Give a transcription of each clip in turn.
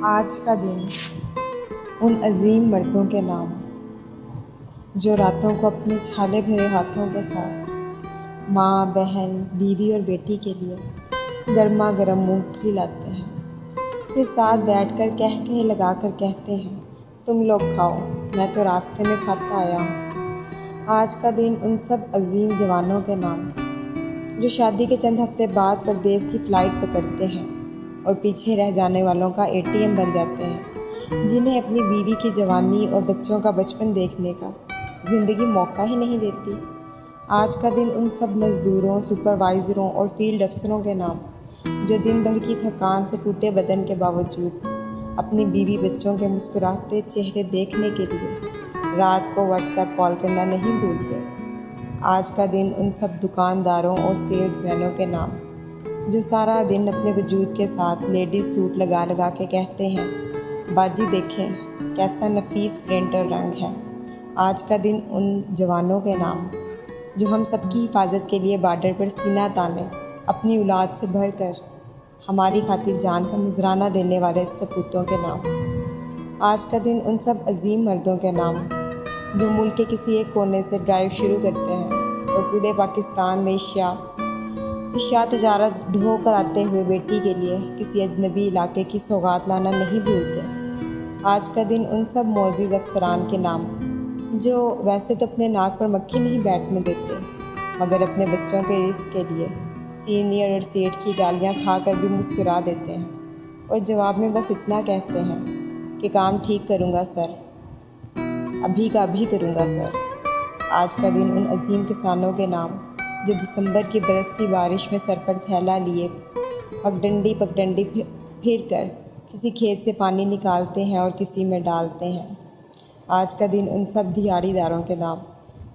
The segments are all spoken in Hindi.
आज का दिन उन अजीम मर्दों के नाम जो रातों को अपने छाले भरे हाथों के साथ माँ, बहन, बीवी और बेटी के लिए गर्मा गर्म मूंगफली लाते हैं। फिर साथ बैठकर कह कह लगा कर कहते हैं, तुम लोग खाओ, मैं तो रास्ते में खाता आया हूँ। आज का दिन उन सब अजीम जवानों के नाम जो शादी के चंद हफ्ते बाद परदेश की फ़्लाइट पकड़ते हैं और पीछे रह जाने वालों का एटीएम बन जाते हैं, जिन्हें अपनी बीवी की जवानी और बच्चों का बचपन देखने का ज़िंदगी मौका ही नहीं देती। आज का दिन उन सब मज़दूरों, सुपरवाइज़रों और फील्ड अफसरों के नाम जो दिन भर की थकान से टूटे बदन के बावजूद अपनी बीवी बच्चों के मुस्कुराते चेहरे देखने के लिए रात को व्हाट्सएप कॉल करना नहीं भूलते। आज का दिन उन सब दुकानदारों और सेल्समैनों के नाम जो सारा दिन अपने वजूद के साथ लेडीज़ सूट लगा लगा के कहते हैं, बाजी देखें कैसा नफीस प्रिंट और रंग है। आज का दिन उन जवानों के नाम जो हम सबकी हिफाजत के लिए बॉर्डर पर सीना ताने अपनी औलाद से भरकर हमारी खातिर जान का नजराना देने वाले सपूतों के नाम। आज का दिन उन सब अजीम मर्दों के नाम जो मुल्क के किसी एक कोने से ड्राइव शुरू करते हैं और पूरे पाकिस्तान में इश्या तजारत ढो कर आते हुए बेटी के लिए किसी अजनबी इलाके की सौगात लाना नहीं भूलते। आज का दिन उन सब मोअज़्ज़िज़ अफसरान के नाम जो वैसे तो अपने नाक पर मक्खी नहीं बैठने देते, मगर अपने बच्चों के रिस्क के लिए सीनियर और सेठ की गालियां खाकर भी मुस्कुरा देते हैं और जवाब में बस इतना कहते हैं कि काम ठीक करूँगा सर, अभी का अभी करूँगा सर। आज का दिन उन अजीम किसानों के नाम जो दिसंबर की बरसती बारिश में सर पर थैला लिए पगडंडी फिर कर किसी खेत से पानी निकालते हैं और किसी में डालते हैं। आज का दिन उन सब दिहाड़ीदारों के नाम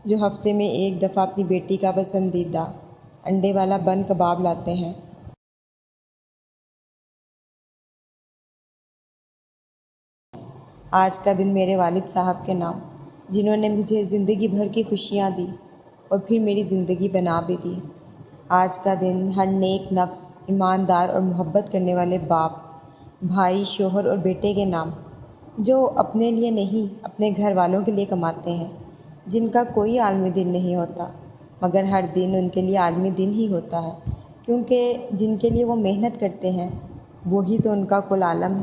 जो हफ्ते में एक दफ़ा अपनी बेटी का पसंदीदा अंडे वाला बन कबाब लाते हैं। आज का दिन मेरे वालिद साहब के नाम जिन्होंने मुझे ज़िंदगी भर की खुशियाँ दी और फिर मेरी ज़िंदगी बना भी दी। आज का दिन हर नेक नफ्स, ईमानदार और मोहब्बत करने वाले बाप, भाई, शोहर और बेटे के नाम जो अपने लिए नहीं अपने घर वालों के लिए कमाते हैं, जिनका कोई आलमी दिन नहीं होता मगर हर दिन उनके लिए आलमी दिन ही होता है, क्योंकि जिनके लिए वो मेहनत करते हैं वही तो उनका कुल आलम है।